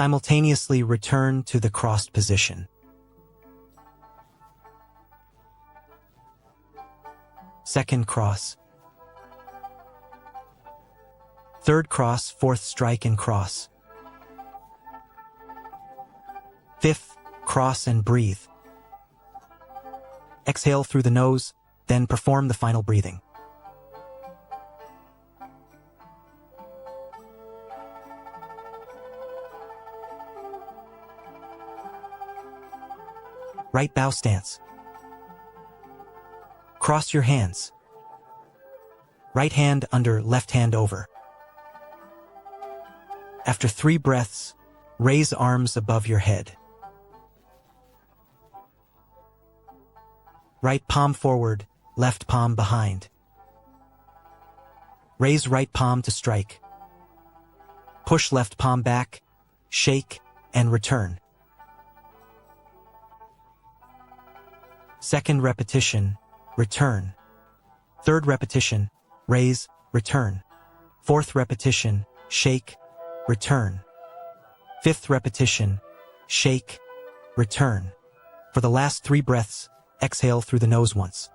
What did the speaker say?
Simultaneously return to the crossed position. Second cross. Third cross, fourth strike and cross. Fifth, cross and breathe. Exhale through the nose, then perform the final breathing. Right bow stance. Cross your hands. Right hand under, left hand over. After 3 breaths, raise arms above your head. Right palm forward, left palm behind. Raise right palm to strike. Push left palm back, shake, and return. Second repetition, return. Third repetition, raise, return. Fourth repetition, shake, return. Fifth repetition, shake, return. For the last 3 breaths, exhale through the nose once.